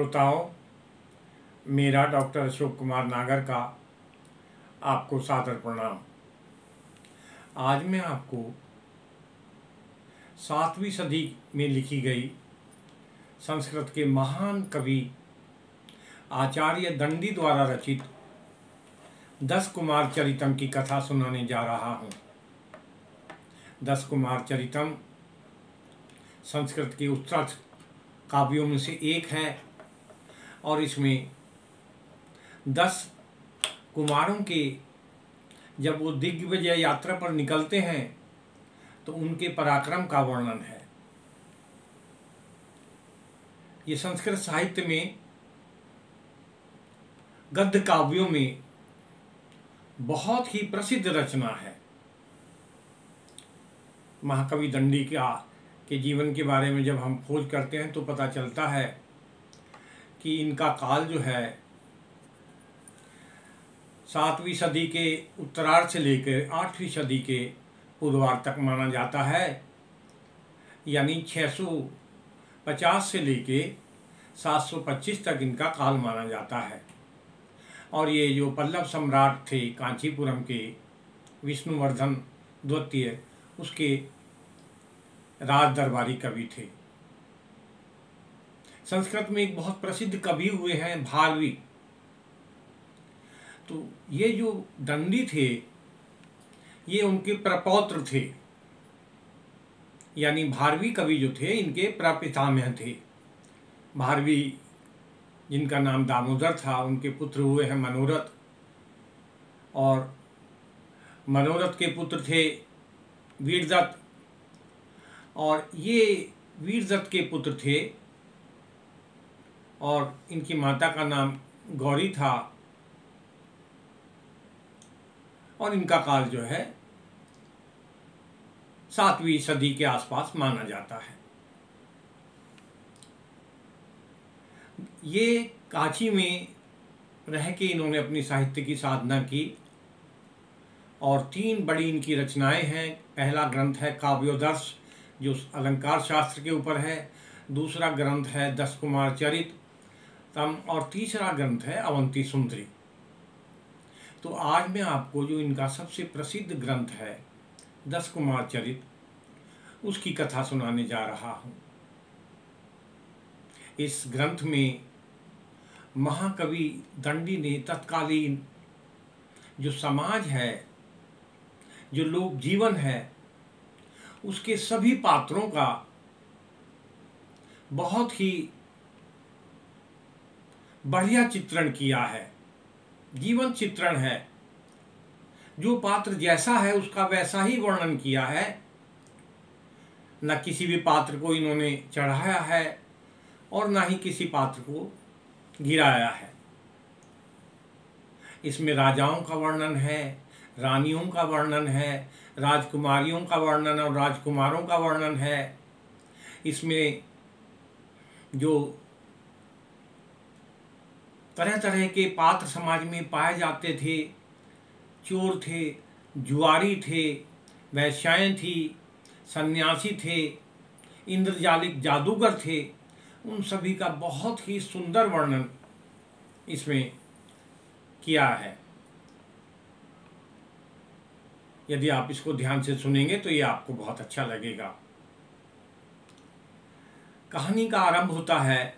श्रोताओं, मेरा डॉक्टर अशोक कुमार नागर का आपको सादर प्रणाम। आज मैं आपको 7वीं सदी में लिखी गई संस्कृत के महान कवि आचार्य दंडी द्वारा रचित 10 कुमार चरितम की कथा सुनाने जा रहा हूँ। 10 कुमार चरितम संस्कृत के उत्कृष्ट काव्यों में से एक है और इसमें 10 कुमारों के जब वो दिग्विजय यात्रा पर निकलते हैं तो उनके पराक्रम का वर्णन है। ये संस्कृत साहित्य में गद्य काव्यों में बहुत ही प्रसिद्ध रचना है। महाकवि दंडी के जीवन के बारे में जब हम खोज करते हैं तो पता चलता है कि इनका काल जो है 7वीं सदी के उत्तरार्ध से लेकर 8वीं सदी के पूर्वार्ध तक माना जाता है, यानी 650 से लेके 725 तक इनका काल माना जाता है। और ये जो पल्लव सम्राट थे कांचीपुरम के विष्णुवर्धन द्वितीय, उसके राज दरबारी कवि थे। संस्कृत में एक बहुत प्रसिद्ध कवि हुए हैं भारवी। तो ये जो दंडी थे ये उनके प्रपौत्र थे, यानी भारवी कवि जो थे इनके प्रपितामह थे। भारवी जिनका नाम दामोदर था, उनके पुत्र हुए हैं मनोरथ, और मनोरथ के पुत्र थे वीरदत्त, और ये वीरदत्त के पुत्र थे और इनकी माता का नाम गौरी था। और इनका काल जो है 7वीं सदी के आसपास माना जाता है। ये कांची में रह के इन्होंने अपनी साहित्य की साधना की और 3 बड़ी इनकी रचनाएं हैं। पहला ग्रंथ है काव्योदर्श जो अलंकार शास्त्र के ऊपर है, दूसरा ग्रंथ है 10 कुमार चरितम और तीसरा ग्रंथ है अवंती सुंदरी। तो आज मैं आपको जो इनका सबसे प्रसिद्ध ग्रंथ है 10 कुमार चरित, उसकी कथा सुनाने जा रहा हूँ। इस ग्रंथ में महाकवि दंडी ने तत्कालीन जो समाज है, जो लोक जीवन है, उसके सभी पात्रों का बहुत ही बढ़िया चित्रण किया है। जीवन चित्रण है। जो पात्र जैसा है उसका वैसा ही वर्णन किया है। न किसी भी पात्र को इन्होंने चढ़ाया है और न ही किसी पात्र को गिराया है। इसमें राजाओं का वर्णन है, रानियों का वर्णन है, राजकुमारियों का वर्णन और राजकुमारों का वर्णन है। इसमें जो तरह तरह के पात्र समाज में पाए जाते थे, चोर थे, जुआरी थे, वैश्याएं थी, सन्यासी थे, इंद्रजालिक जादूगर थे, उन सभी का बहुत ही सुंदर वर्णन इसमें किया है। यदि आप इसको ध्यान से सुनेंगे तो ये आपको बहुत अच्छा लगेगा। कहानी का आरंभ होता है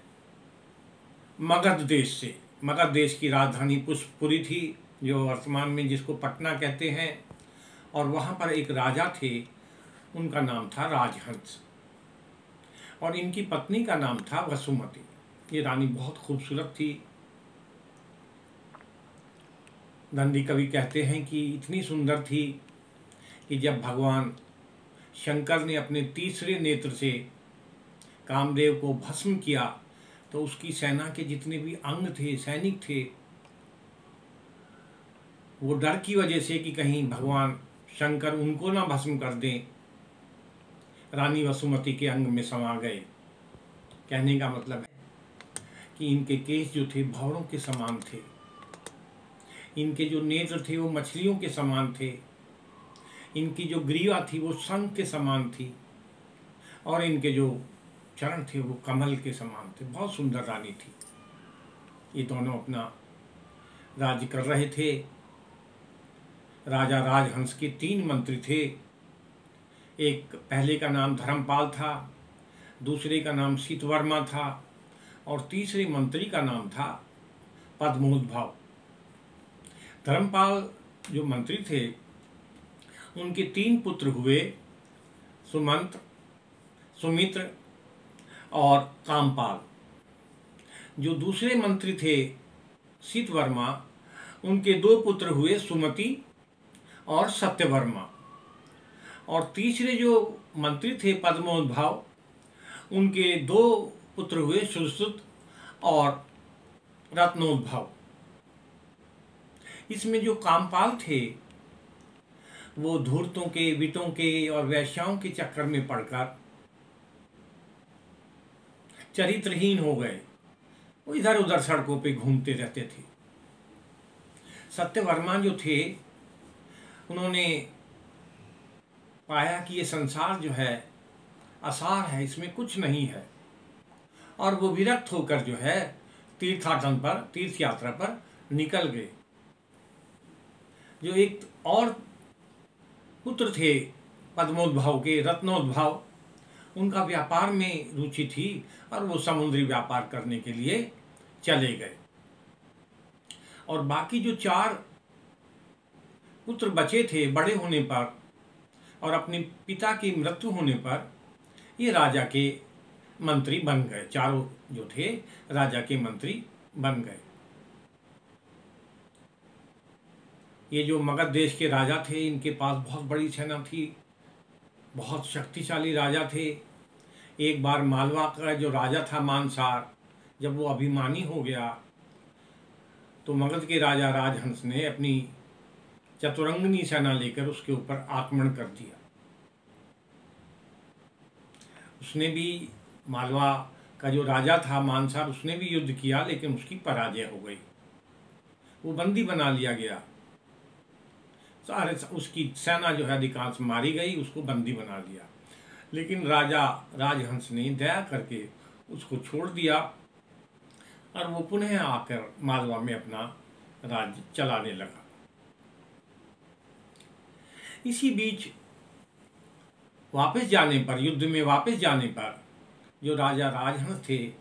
मगध देश से। मगध देश की राजधानी पुष्पपुरी थी, जो वर्तमान में जिसको पटना कहते हैं, और वहाँ पर एक राजा थे, उनका नाम था राजहंस, और इनकी पत्नी का नाम था वसुमती। ये रानी बहुत खूबसूरत थी। दंडी कवि कहते हैं कि इतनी सुंदर थी कि जब भगवान शंकर ने अपने तीसरे नेत्र से कामदेव को भस्म किया तो उसकी सेना के जितने भी अंग थे, सैनिक थे, वो डर की वजह से कि कहीं भगवान शंकर उनको ना भस्म कर दें, रानी वसुमती के अंग में समा गए। कहने का मतलब है कि इनके केश जो थे भंवरों के समान थे, इनके जो नेत्र थे वो मछलियों के समान थे, इनकी जो ग्रीवा थी वो शंख के समान थी, और इनके जो चरण थे वो कमल के समान थे। बहुत सुंदर रानी थी। ये दोनों अपना राज्य कर रहे थे। राजा राजहंस के 3 मंत्री थे। एक पहले का नाम धर्मपाल था, दूसरे का नाम शीतवर्मा था और तीसरे मंत्री का नाम था पद्मोद्भव। धर्मपाल जो मंत्री थे उनके 3 पुत्र हुए, सुमंत, सुमित्र और कामपाल। जो दूसरे मंत्री थे शीतवर्मा, उनके 2 पुत्र हुए, सुमति और सत्यवर्मा। और तीसरे जो मंत्री थे पद्मोद्भव, उनके 2 पुत्र हुए, सुश्रुत और रत्नोद्भव। इसमें जो कामपाल थे वो धूर्तों के, विटों के और वैश्याओं के चक्कर में पड़कर चरित्रहीन हो गए। वो इधर उधर सड़कों पे घूमते रहते थे। सत्यवर्मा जो थे उन्होंने पाया कि ये संसार जो है असार है, इसमें कुछ नहीं है, और वो विरक्त होकर जो है तीर्थाटन पर, तीर्थ यात्रा पर निकल गए। जो एक और पुत्र थे पद्मोद्भव के, रत्नोद्भव, उनका व्यापार में रुचि थी और वो समुद्री व्यापार करने के लिए चले गए। और बाकी जो 4 पुत्र बचे थे, बड़े होने पर और अपने पिता की मृत्यु होने पर ये राजा के मंत्री बन गए। चारों जो थे राजा के मंत्री बन गए। ये जो मगध देश के राजा थे, इनके पास बहुत बड़ी सेना थी, बहुत शक्तिशाली राजा थे। एक बार मालवा का जो राजा था मानसार, जब वो अभिमानी हो गया तो मगध के राजा राजहंस ने अपनी चतुरंगनी सेना लेकर उसके ऊपर आक्रमण कर दिया। उसने भी, मालवा का जो राजा था मानसार, उसने भी युद्ध किया लेकिन उसकी पराजय हो गई। वो बंदी बना लिया गया। सारे उसकी सेना जो है अधिकांश मारी गई, उसको बंदी बना लिया। लेकिन राजा राजहंस ने दया करके उसको छोड़ दिया और वो पुनः आकर मालवा में अपना राज्य चलाने लगा। इसी बीच वापस जाने पर, युद्ध में वापस जाने पर, जो राजा राजहंस थे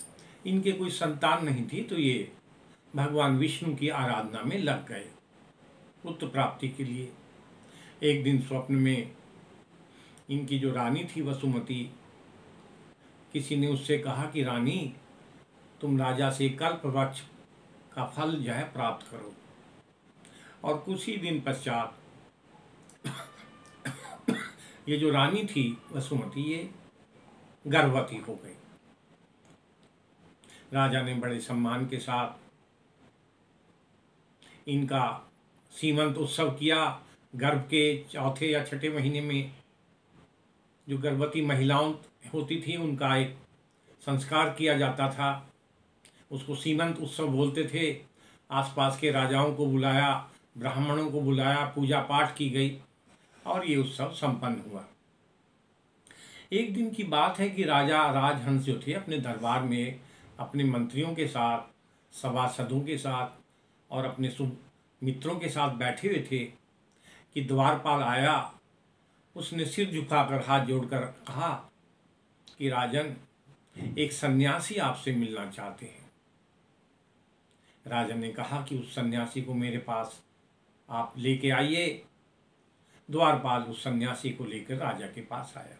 इनके कोई संतान नहीं थी, तो ये भगवान विष्णु की आराधना में लग गए पुत्र प्राप्ति के लिए। एक दिन स्वप्न में इनकी जो रानी थी वसुमती, किसी ने उससे कहा कि रानी, तुम राजा से कल्प वृक्ष का फल जो है प्राप्त करो। और कुछ ही दिन पश्चात ये जो रानी थी वसुमती, ये गर्भवती हो गई। राजा ने बड़े सम्मान के साथ इनका सीमंत उत्सव किया। गर्भ के चौथे या छठे महीने में जो गर्भवती महिलाओं होती थी उनका एक संस्कार किया जाता था, उसको सीमंत उत्सव बोलते थे। आसपास के राजाओं को बुलाया, ब्राह्मणों को बुलाया, पूजा पाठ की गई और ये उत्सव संपन्न हुआ। एक दिन की बात है कि राजा राजहंस जो थे अपने दरबार में अपने मंत्रियों के साथ, सभासदों के साथ और अपने मित्रों के साथ बैठे हुए थे कि द्वारपाल आया। उसने सिर झुकाकर हाथ जोड़कर कहा कि राजन, एक सन्यासी आपसे मिलना चाहते हैं। राजा ने कहा कि उस सन्यासी को मेरे पास आप लेके आइए। द्वारपाल उस सन्यासी को लेकर राजा के पास आया।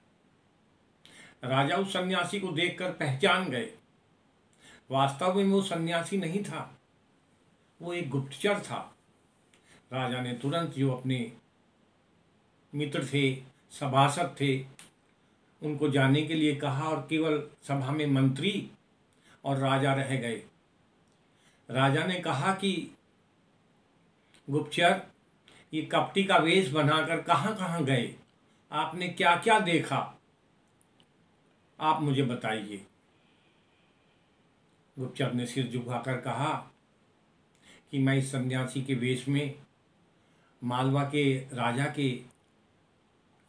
राजा उस सन्यासी को देखकर पहचान गए। वास्तव में वो सन्यासी नहीं था, वो एक गुप्तचर था। राजा ने तुरंत जो अपने मित्र थे, सभासद थे, उनको जाने के लिए कहा और केवल सभा में मंत्री और राजा रह गए। राजा ने कहा कि गुप्तचर, ये कपटी का वेश बनाकर कहाँ कहाँ गए, आपने क्या क्या देखा, आप मुझे बताइए। गुप्तचर ने सिर झुकाकर कहा कि मैं इस सन्यासी के वेश में मालवा के राजा के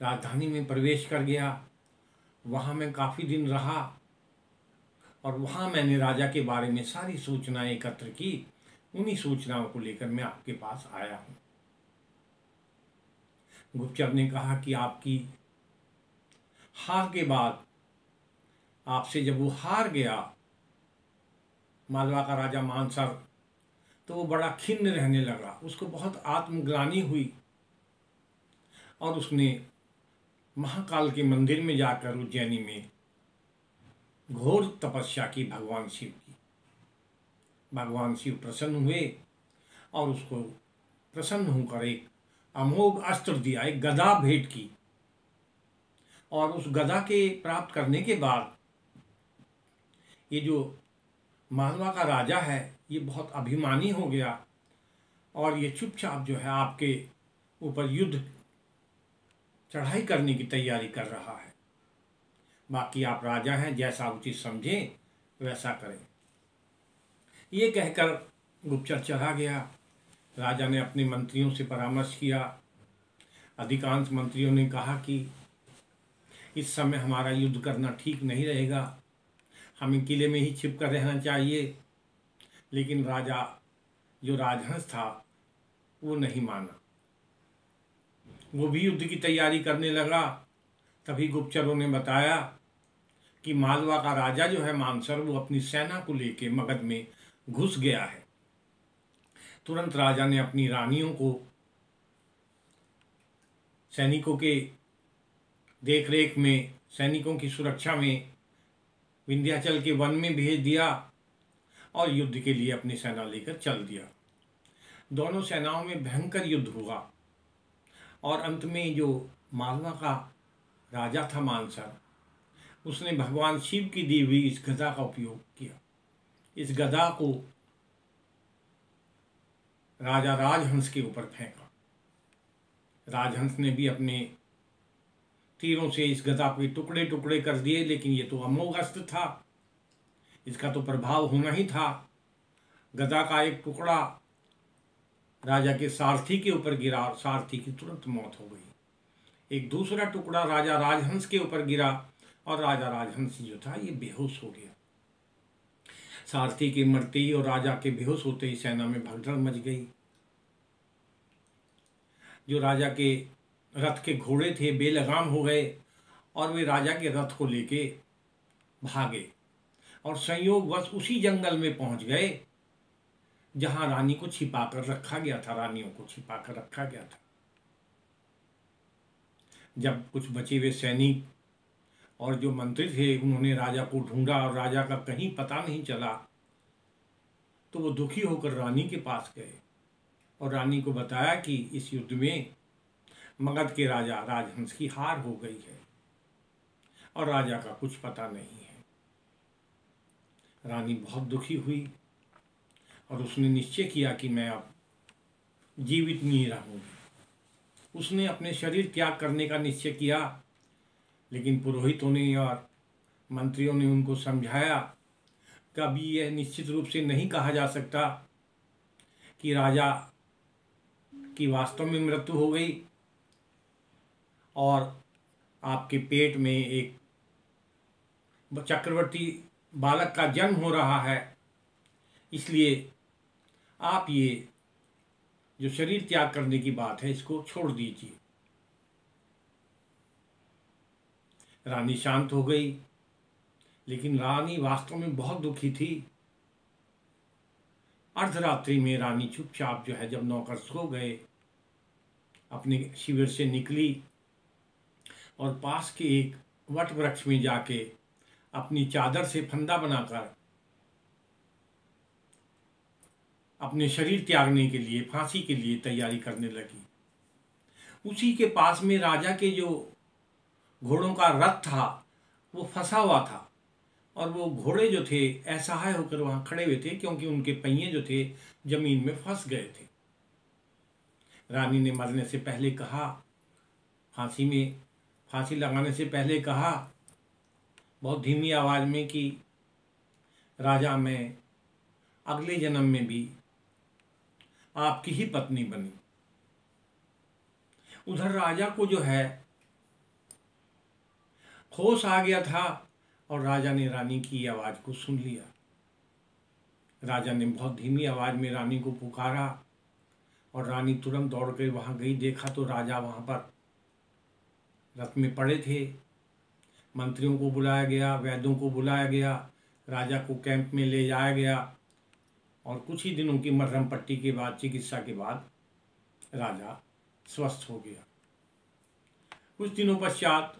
राजधानी में प्रवेश कर गया। वहाँ मैं काफ़ी दिन रहा और वहाँ मैंने राजा के बारे में सारी सूचनाएं एकत्र की। उन्हीं सूचनाओं को लेकर मैं आपके पास आया हूँ। गुप्तचर ने कहा कि आपकी हार के बाद, आपसे जब वो हार गया मालवा का राजा मानसर, तो वो बड़ा खिन्न रहने लगा। उसको बहुत आत्मग्लानि हुई और उसने महाकाल के मंदिर में जाकर उज्जैनी में घोर तपस्या की भगवान शिव की। भगवान शिव प्रसन्न हुए और उसको प्रसन्न होकर एक अमोघ अस्त्र दिया, एक गदा भेंट की। और उस गदा के प्राप्त करने के बाद ये जो मालवा का राजा है ये बहुत अभिमानी हो गया और ये चुपचाप जो है आपके ऊपर युद्ध चढ़ाई करने की तैयारी कर रहा है। बाकी आप राजा हैं, जैसा उचित समझें वैसा करें। ये कहकर गुप्तचर चला गया। राजा ने अपने मंत्रियों से परामर्श किया। अधिकांश मंत्रियों ने कहा कि इस समय हमारा युद्ध करना ठीक नहीं रहेगा, हमें किले में ही छिप कर रहना चाहिए। लेकिन राजा जो राजहंस था वो नहीं माना, वो भी युद्ध की तैयारी करने लगा। तभी गुप्तचरों ने बताया कि मालवा का राजा जो है मानसर, वो अपनी सेना को लेके मगध में घुस गया है। तुरंत राजा ने अपनी रानियों को सैनिकों के देखरेख में, सैनिकों की सुरक्षा में विंध्याचल के वन में भेज दिया और युद्ध के लिए अपनी सेना लेकर चल दिया। दोनों सेनाओं में भयंकर युद्ध हुआ और अंत में जो मालवा का राजा था मानसर, उसने भगवान शिव की दी हुई इस गदा का उपयोग किया। इस गदा को राजा राजहंस के ऊपर फेंका। राजहंस ने भी अपने तीरों से इस गदा के टुकड़े टुकड़े कर दिए, लेकिन ये तो अमोघ अस्त्र था, इसका तो प्रभाव होना ही था। गदा का एक टुकड़ा राजा के सारथी के ऊपर गिरा और सारथी की तुरंत मौत हो गई। एक दूसरा टुकड़ा राजा राजहंस के ऊपर गिरा और राजा राजहंस जो था ये बेहोश हो गया। सारथी के मरते ही और राजा के बेहोश होते ही सेना में भगदड़ मच गई। जो राजा के रथ के घोड़े थे बेलगाम हो गए और वे राजा के रथ को लेके भागे और संयोगवश उसी जंगल में पहुंच गए जहां रानी को छिपाकर रखा गया था, रानियों को छिपाकर रखा गया था। जब कुछ बचे हुए सैनिक और जो मंत्री थे उन्होंने राजा को ढूंढा और राजा का कहीं पता नहीं चला, तो वो दुखी होकर रानी के पास गए और रानी को बताया कि इस युद्ध में मगध के राजा राजहंस की हार हो गई है और राजा का कुछ पता नहीं है। रानी बहुत दुखी हुई और उसने निश्चय किया कि मैं अब जीवित नहीं रहूंगी। उसने अपने शरीर त्याग करने का निश्चय किया, लेकिन पुरोहितों ने और मंत्रियों ने उनको समझाया कि अभी यह निश्चित रूप से नहीं कहा जा सकता कि राजा की वास्तव में मृत्यु हो गई और आपके पेट में एक चक्रवर्ती बालक का जन्म हो रहा है, इसलिए आप ये जो शरीर त्याग करने की बात है इसको छोड़ दीजिए। रानी शांत हो गई, लेकिन रानी वास्तव में बहुत दुखी थी। अर्धरात्रि में रानी चुपचाप जो है, जब नौकर सो गए, अपने शिविर से निकली और पास के एक वट वृक्ष में जाके अपनी चादर से फंदा बनाकर अपने शरीर त्यागने के लिए, फांसी के लिए तैयारी करने लगी। उसी के पास में राजा के जो घोड़ों का रथ था वो फंसा हुआ था और वो घोड़े जो थे असहाय होकर वहां खड़े हुए थे, क्योंकि उनके पहिए जो थे जमीन में फंस गए थे। रानी ने मरने से पहले कहा, फांसी लगाने से पहले कहा बहुत धीमी आवाज में कि राजा, मैं अगले जन्म में भी आपकी ही पत्नी बनी। उधर राजा को जो है होश आ गया था और राजा ने रानी की आवाज़ को सुन लिया। राजा ने बहुत धीमी आवाज़ में रानी को पुकारा और रानी तुरंत दौड़ कर वहाँ गई। देखा तो राजा वहाँ पर रथ में पड़े थे। मंत्रियों को बुलाया गया, वैद्यों को बुलाया गया, राजा को कैंप में ले जाया गया और कुछ ही दिनों की मरहम पट्टी के बाद, चिकित्सा के बाद राजा स्वस्थ हो गया। कुछ दिनों पश्चात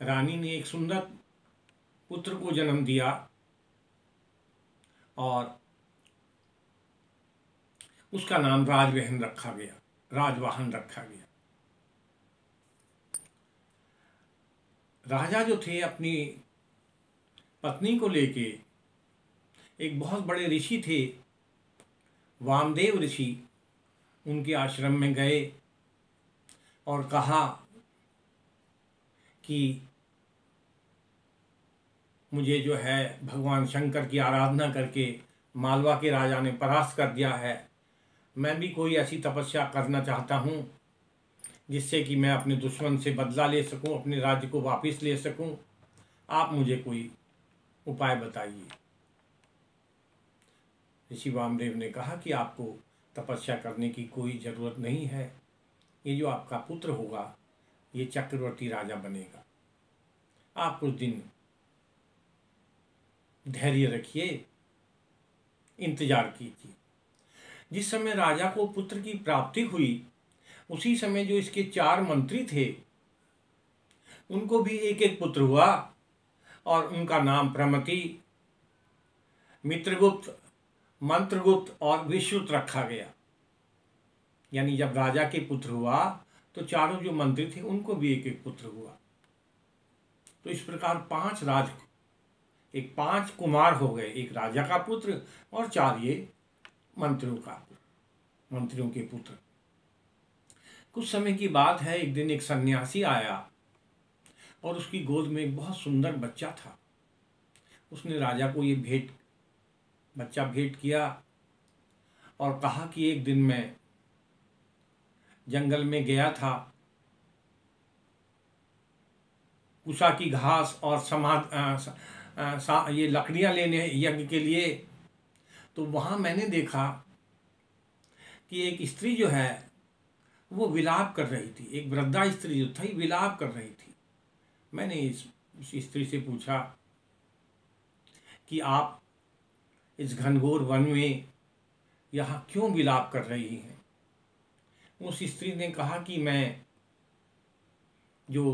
रानी ने एक सुंदर पुत्र को जन्म दिया और उसका नाम राजवाहन रखा गया। राजा जो थे अपनी पत्नी को लेके एक बहुत बड़े ऋषि थे, वामदेव ऋषि, उनके आश्रम में गए और कहा कि मुझे जो है भगवान शंकर की आराधना करके मालवा के राजा ने परास्त कर दिया है। मैं भी कोई ऐसी तपस्या करना चाहता हूँ जिससे कि मैं अपने दुश्मन से बदला ले सकूँ, अपने राज्य को वापस ले सकूँ। आप मुझे कोई उपाय बताइए। ऋषि वामदेव ने कहा कि आपको तपस्या करने की कोई ज़रूरत नहीं है। ये जो आपका पुत्र होगा ये चक्रवर्ती राजा बनेगा। आप कुछ दिन धैर्य रखिए, इंतजार कीजिए। जिस समय राजा को पुत्र की प्राप्ति हुई उसी समय जो इसके 4 मंत्री थे उनको भी एक एक पुत्र हुआ और उनका नाम प्रमति, मित्रगुप्त, मंत्रगुप्त और विश्रुत रखा गया। यानी जब राजा के पुत्र हुआ तो चारों जो मंत्री थे उनको भी एक एक पुत्र हुआ। तो इस प्रकार 5 कुमार हो गए, एक राजा का पुत्र और 4 ये मंत्रियों के पुत्र। कुछ समय की बात है, एक दिन एक सन्यासी आया और उसकी गोद में एक बहुत सुंदर बच्चा था। उसने राजा को ये बच्चा भेंट किया और कहा कि एक दिन मैं जंगल में गया था कुशा की घास और ये लकड़ियाँ लेने यज्ञ के लिए। तो वहाँ मैंने देखा कि एक स्त्री जो है वो विलाप कर रही थी। एक वृद्धा स्त्री जो थी विलाप कर रही थी। मैंने उस स्त्री से पूछा कि आप इस घनघोर वन में यहाँ क्यों विलाप कर रही हैं? उस स्त्री ने कहा कि मैं जो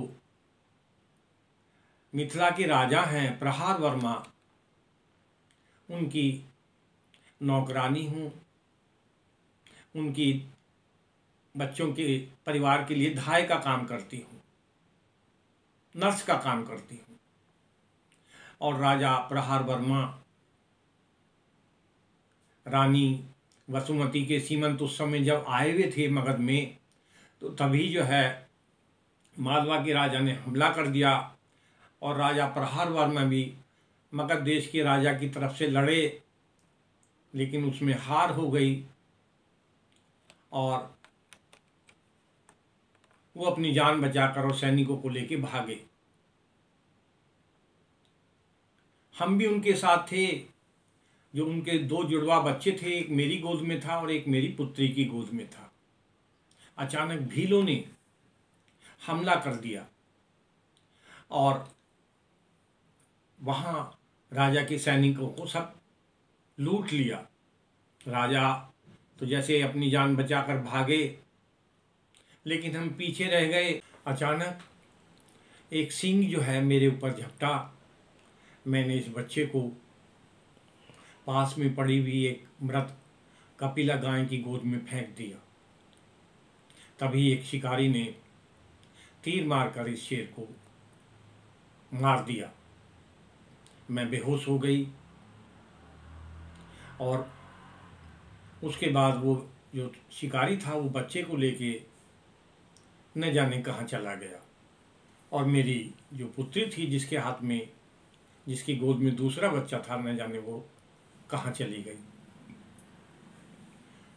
मिथिला के राजा हैं प्रहार वर्मा, उनकी नौकरानी हूँ, उनकी बच्चों के परिवार के लिए धाय का काम करती हूँ, नर्स का काम करती हूँ। और राजा प्रहार वर्मा रानी वसुमती के सीमंत उस समय जब आए हुए थे मगध में, तो तभी जो है मालवा के राजा ने हमला कर दिया और राजा प्रहार वर्मा भी मगध देश के राजा की तरफ से लड़े, लेकिन उसमें हार हो गई और वो अपनी जान बचाकर और सैनिकों को लेके भागे। हम भी उनके साथ थे। जो उनके 2 जुड़वा बच्चे थे, एक मेरी गोद में था और एक मेरी पुत्री की गोद में था। अचानक भीलों ने हमला कर दिया और वहाँ राजा के सैनिकों को सब लूट लिया। राजा तो जैसे अपनी जान बचाकर भागे, लेकिन हम पीछे रह गए। अचानक एक सिंह जो है मेरे ऊपर झपटा। मैंने इस बच्चे को पास में पड़ी हुई एक मृत कपिला गाय की गोद में फेंक दिया। तभी एक शिकारी ने तीर मारकर इस शेर को मार दिया। मैं बेहोश हो गई और उसके बाद वो जो शिकारी था वो बच्चे को लेके न जाने कहाँ चला गया और मेरी जो पुत्री थी जिसके हाथ में, जिसकी गोद में दूसरा बच्चा था, न जाने वो कहाँ चली गई।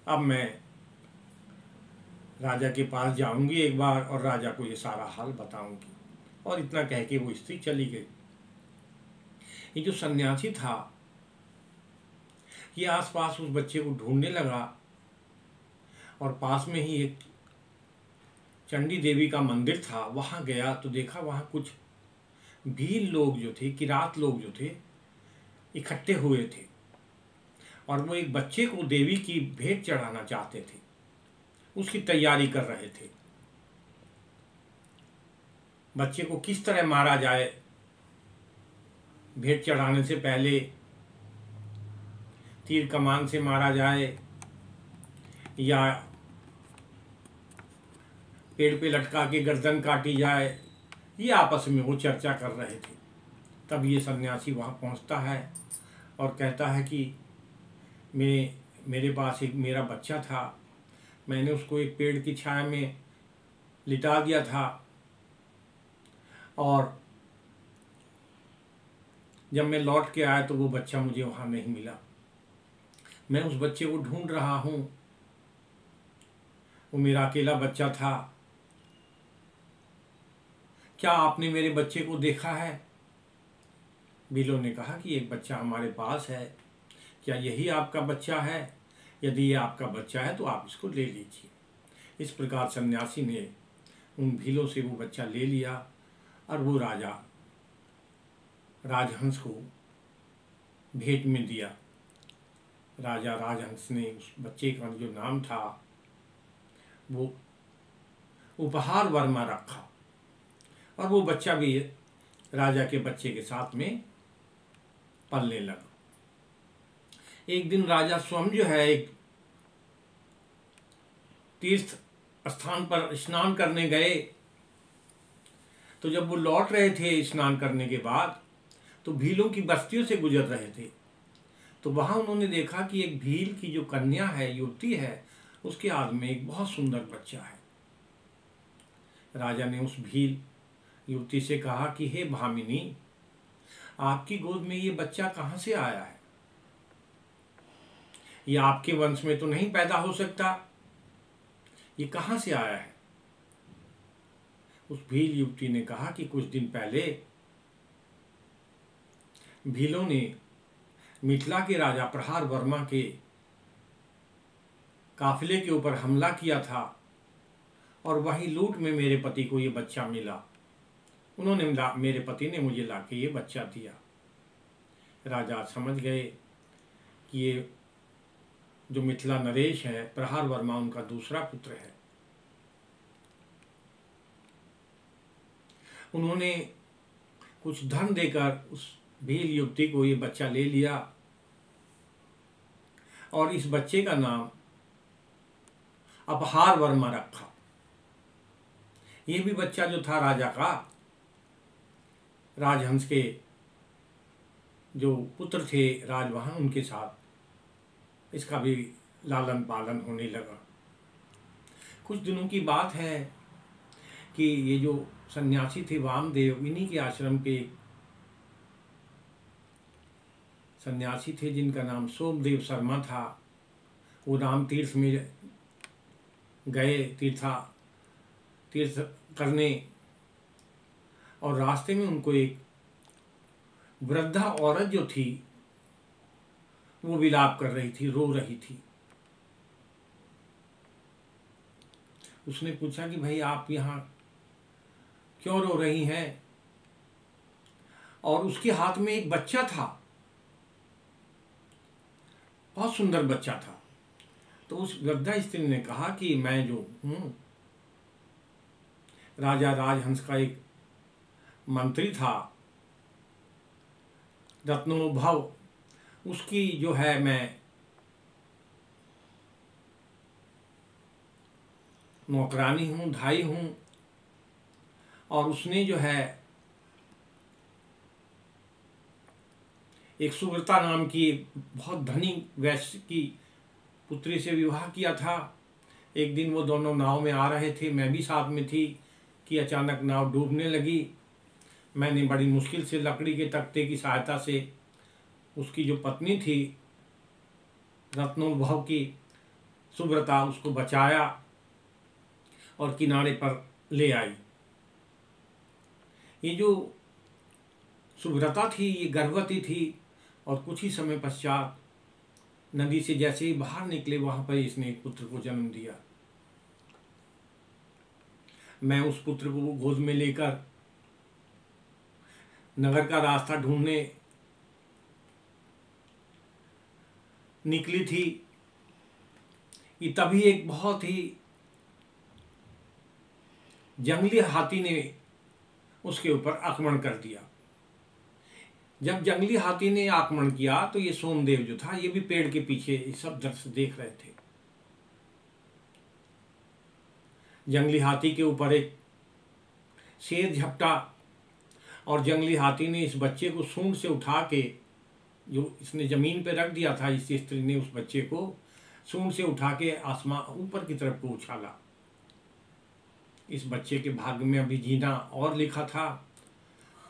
अब मैं राजा के पास जाऊंगी एक बार और राजा को ये सारा हाल बताऊंगी और इतना कह के वो स्त्री चली गई। ये जो सन्यासी था ये आसपास उस बच्चे को ढूंढने लगा और पास में ही एक चंडी देवी का मंदिर था, वहाँ गया तो देखा वहाँ कुछ भील लोग जो थे, किरात लोग जो थे, इकट्ठे हुए थे और वो एक बच्चे को देवी की भेंट चढ़ाना चाहते थे, उसकी तैयारी कर रहे थे। बच्चे को किस तरह मारा जाए, भेंट चढ़ाने से पहले तीर कमान से मारा जाए या पेड़ पे लटका के गर्दन काटी जाए, ये आपस में वो चर्चा कर रहे थे। तब ये सन्यासी वहाँ पहुँचता है और कहता है कि मेरे पास एक मेरा बच्चा था, मैंने उसको एक पेड़ की छाया में लिटा दिया था और जब मैं लौट के आया तो वो बच्चा मुझे वहाँ नहीं मिला। मैं उस बच्चे को ढूंढ रहा हूँ, वो मेरा अकेला बच्चा था। क्या आपने मेरे बच्चे को देखा है? भीलों ने कहा कि एक बच्चा हमारे पास है, क्या यही आपका बच्चा है? यदि ये आपका बच्चा है तो आप इसको ले लीजिए। इस प्रकार सन्यासी ने उन भीलों से वो बच्चा ले लिया और वो राजहंस को भेंट में दिया। राजा राजहंस ने उस बच्चे का जो नाम था वो उपहार वर्मा रखा और वो बच्चा भी राजा के बच्चे के साथ में पलने लगा। एक दिन राजा स्वयं जो है एक तीर्थ स्थान पर स्नान करने गए, तो जब वो लौट रहे थे स्नान करने के बाद तो भीलों की बस्तियों से गुजर रहे थे, तो वहाँ उन्होंने देखा कि एक भील की जो कन्या है, युवती है, उसके हाथ में एक बहुत सुंदर बच्चा है। राजा ने उस भील युवती से कहा कि हे भामिनी, आपकी गोद में ये बच्चा कहाँ से आया है? ये आपके वंश में तो नहीं पैदा हो सकता, ये कहाँ से आया है? उस भील युवती ने कहा कि कुछ दिन पहले भीलों ने मिथिला के राजा प्रहार वर्मा के काफिले के ऊपर हमला किया था और वही लूट में मेरे पति को ये बच्चा मिला। मेरे पति ने मुझे लाके ये बच्चा दिया। राजा समझ गए कि ये जो मिथिला नरेश है, प्रहार वर्मा उनका दूसरा पुत्र है। उन्होंने कुछ धन देकर उस भील युवती को ये बच्चा ले लिया और इस बच्चे का नाम अपहार वर्मा रखा। ये भी बच्चा जो था राजा का, राजहंस के जो पुत्र थे राजवाहन, उनके साथ इसका भी लालन पालन होने लगा। कुछ दिनों की बात है कि ये जो सन्यासी थे वामदेव, इन्हीं के आश्रम के सन्यासी थे जिनका नाम सोमदेव शर्मा था। वो राम तीर्थ में गए तीर्थ करने और रास्ते में उनको एक वृद्धा औरत जो थी वो विलाप कर रही थी, रो रही थी। उसने पूछा कि भाई आप यहाँ क्यों रो रही हैं? और उसके हाथ में एक बच्चा था, बहुत सुंदर बच्चा था। तो उस वृद्धा स्त्री ने कहा कि मैं जो हूँ राजा राजहंस का एक मंत्री था, रत्नोभव, उसकी जो है मैं नौकरानी हूँ, धाई हूँ, और उसने जो है एक सुव्रता नाम की बहुत धनी वैश्य की पुत्री से विवाह किया था। एक दिन वो दोनों नाव में आ रहे थे, मैं भी साथ में थी, कि अचानक नाव डूबने लगी। मैंने बड़ी मुश्किल से लकड़ी के तख्ते की सहायता से उसकी जो पत्नी थी रत्नोभव की सुव्रता, उसको बचाया और किनारे पर ले आई। ये जो सुभ्रता थी ये गर्भवती थी और कुछ ही समय पश्चात नदी से जैसे ही बाहर निकले वहाँ पर इसने एक पुत्र को जन्म दिया। मैं उस पुत्र को गोद में लेकर नगर का रास्ता ढूंढने निकली थी कि तभी एक बहुत ही जंगली हाथी ने उसके ऊपर आक्रमण कर दिया। जब जंगली हाथी ने आक्रमण किया तो ये सोमदेव जो था ये भी पेड़ के पीछे सब दृश्य देख रहे थे। जंगली हाथी के ऊपर एक शेर झपटा और जंगली हाथी ने इस बच्चे को सूंड से उठा के, जो इसने जमीन पे रख दिया था, इस स्त्री ने उस बच्चे को सूंड से उठा के आसमान ऊपर की तरफ को उछाला। इस बच्चे के भाग्य में अभी जीना और लिखा था।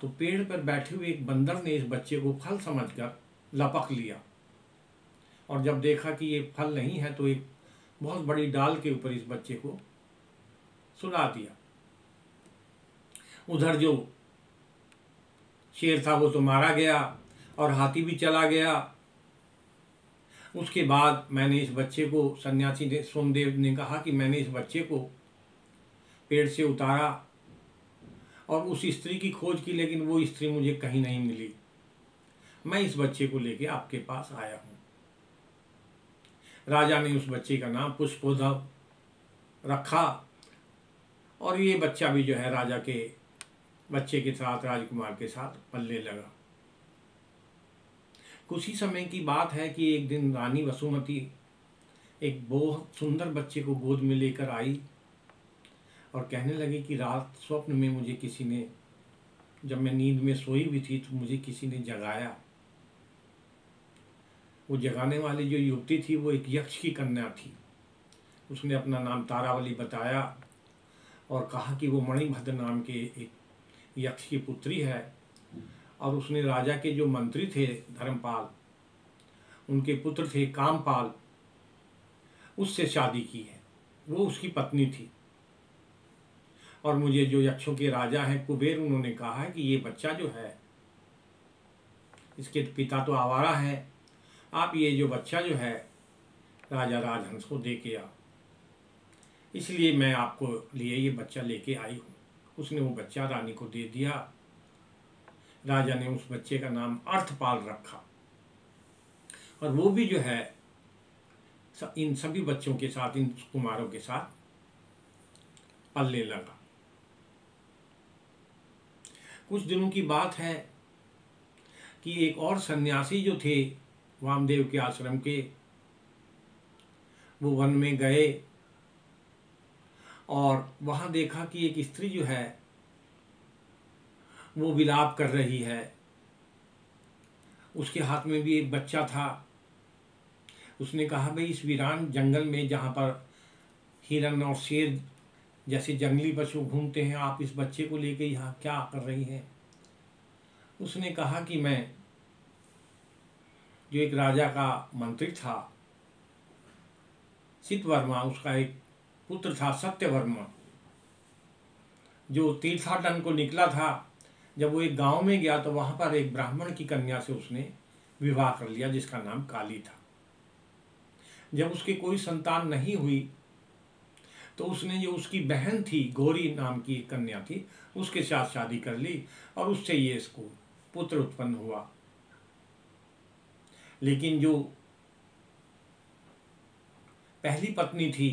तो पेड़ पर बैठे हुए एक बंदर ने इस बच्चे को फल समझकर लपक लिया और जब देखा कि ये फल नहीं है तो एक बहुत बड़ी डाल के ऊपर इस बच्चे को सुला दिया। उधर जो शेर था वो तो मारा गया और हाथी भी चला गया। उसके बाद मैंने इस बच्चे को, सन्यासी ने, सोमदेव ने कहा कि मैंने इस बच्चे को पेड़ से उतारा और उस स्त्री की खोज की, लेकिन वो स्त्री मुझे कहीं नहीं मिली। मैं इस बच्चे को लेके आपके पास आया हूँ। राजा ने उस बच्चे का नाम पुष्पोधव रखा और ये बच्चा भी जो है राजा के बच्चे के साथ, राजकुमार के साथ पलने लगा। कुछ ही समय की बात है कि एक दिन रानी वसुमती एक बहुत सुंदर बच्चे को गोद में लेकर आई और कहने लगी कि रात स्वप्न में मुझे किसी ने, जब मैं नींद में सोई भी थी तो मुझे किसी ने जगाया। वो जगाने वाली जो युवती थी वो एक यक्ष की कन्या थी। उसने अपना नाम तारावली बताया और कहा कि वो मणिभद्र नाम के एक यक्ष की पुत्री है और उसने राजा के जो मंत्री थे धर्मपाल, उनके पुत्र थे कामपाल, उससे शादी की है। वो उसकी पत्नी थी। और मुझे जो यक्षों के राजा हैं कुबेर, उन्होंने कहा है कि ये बच्चा जो है, इसके पिता तो आवारा है, आप ये जो बच्चा जो है राजा राजहंस को दे के आओ। इसलिए मैं आपको लिए ये बच्चा लेके आई हूँ। उसने वो बच्चा रानी को दे दिया। राजा ने उस बच्चे का नाम अर्थपाल रखा और वो भी जो है इन सभी बच्चों के साथ, इन कुमारों के साथ पलने लगा। कुछ दिनों की बात है कि एक और सन्यासी जो थे वामदेव के आश्रम के, वो वन में गए और वहाँ देखा कि एक स्त्री जो है वो विलाप कर रही है। उसके हाथ में भी एक बच्चा था। उसने कहा, भाई इस वीरान जंगल में जहाँ पर हिरन और शेर जैसे जंगली पशु घूमते हैं, आप इस बच्चे को लेके यहाँ क्या कर रही हैं? उसने कहा कि मैं जो एक राजा का मंत्री था सितवर्मा, उसका एक पुत्र था सत्यवर्मा, जो तीर्थाटन को निकला था। जब वो एक गांव में गया तो वहाँ पर एक ब्राह्मण की कन्या से उसने विवाह कर लिया जिसका नाम काली था। जब उसकी कोई संतान नहीं हुई तो उसने जो उसकी बहन थी, गौरी नाम की कन्या थी, उसके साथ शादी कर ली और उससे ये इसको पुत्र उत्पन्न हुआ। लेकिन जो पहली पत्नी थी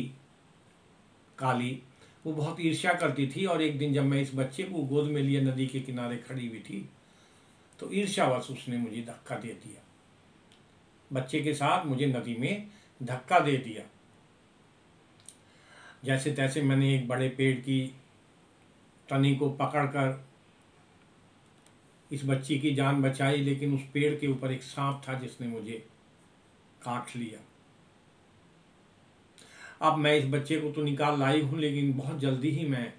काली, वो बहुत ईर्ष्या करती थी और एक दिन जब मैं इस बच्चे को गोद में लिए नदी के किनारे खड़ी हुई थी तो ईर्ष्यावश उसने मुझे धक्का दे दिया। बच्चे के साथ मुझे नदी में धक्का दे दिया। जैसे तैसे मैंने एक बड़े पेड़ की टहनी को पकड़कर इस बच्ची की जान बचाई, लेकिन उस पेड़ के ऊपर एक सांप था जिसने मुझे काट लिया। अब मैं इस बच्चे को तो निकाल लाई हूँ, लेकिन बहुत जल्दी ही मैं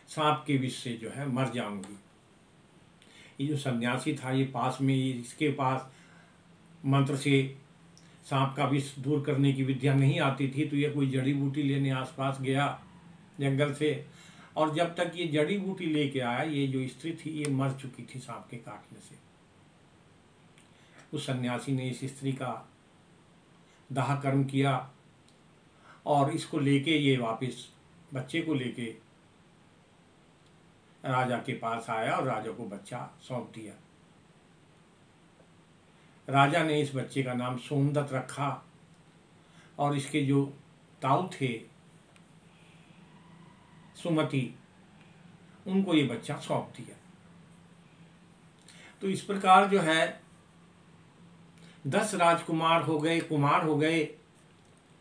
सांप के विष से जो है मर जाऊंगी। ये जो सन्यासी था, ये पास में, इसके पास मंत्र से सांप का विष दूर करने की विद्या नहीं आती थी, तो ये कोई जड़ी बूटी लेने आसपास गया जंगल से और जब तक ये जड़ी बूटी लेके आया, ये जो स्त्री थी ये मर चुकी थी सांप के काटने से। उस सन्यासी ने इस स्त्री का दाह कर्म किया और इसको लेके ये वापस बच्चे को लेके राजा के पास आया और राजा को बच्चा सौंप दिया। राजा ने इस बच्चे का नाम सोमदत्त रखा और इसके जो ताऊ थे सुमति, उनको ये बच्चा सौंप दिया। तो इस प्रकार जो है 10 राजकुमार हो गए, कुमार हो गए।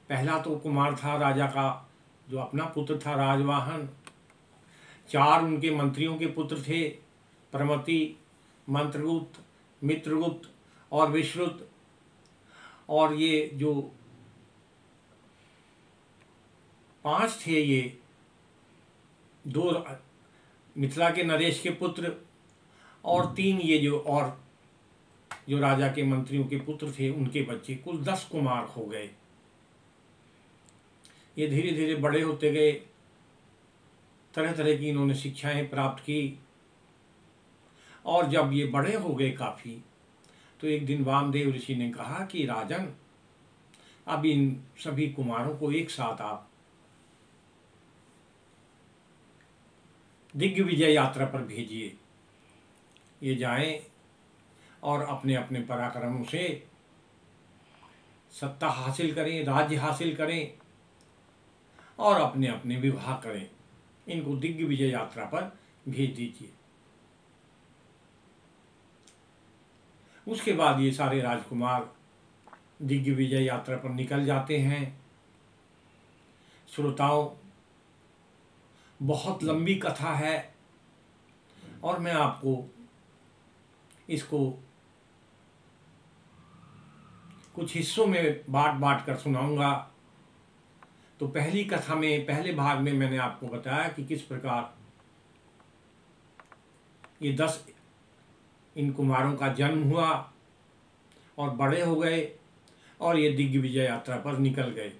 पहला तो कुमार था राजा का जो अपना पुत्र था राजवाहन। 4 उनके मंत्रियों के पुत्र थे, प्रमति, मंत्रगुप्त, मित्रगुप्त और विश्रुत। और ये जो 5 थे, ये 2 मिथिला के नरेश के पुत्र और 3 ये जो राजा के मंत्रियों के पुत्र थे उनके बच्चे, कुल 10 कुमार हो गए। ये धीरे धीरे बड़े होते गए, तरह तरह की इन्होंने शिक्षाएं प्राप्त की। और जब ये बड़े हो गए काफ़ी, तो एक दिन वामदेव ऋषि ने कहा कि राजन, अब इन सभी कुमारों को एक साथ आप दिग्विजय यात्रा पर भेजिए। ये जाएं और अपने अपने पराक्रमों से सत्ता हासिल करें, राज्य हासिल करें और अपने अपने विवाह करें। इनको दिग्विजय यात्रा पर भेज दीजिए। उसके बाद ये सारे राजकुमार दिग्विजय यात्रा पर निकल जाते हैं। श्रोताओं, बहुत लंबी कथा है और मैं आपको इसको कुछ हिस्सों में बांट कर सुनाऊंगा। तो पहली कथा में, पहले भाग में मैंने आपको बताया कि किस प्रकार ये 10 इन कुमारों का जन्म हुआ और बड़े हो गए और ये दिग्विजय यात्रा पर निकल गए।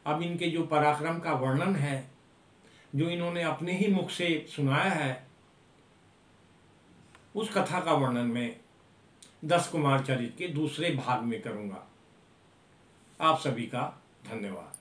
अब इनके जो पराक्रम का वर्णन है, जो इन्होंने अपने ही मुख से सुनाया है, उस कथा का वर्णन मैं 10 कुमार चरित्र के दूसरे भाग में करूंगा। आप सभी का धन्यवाद।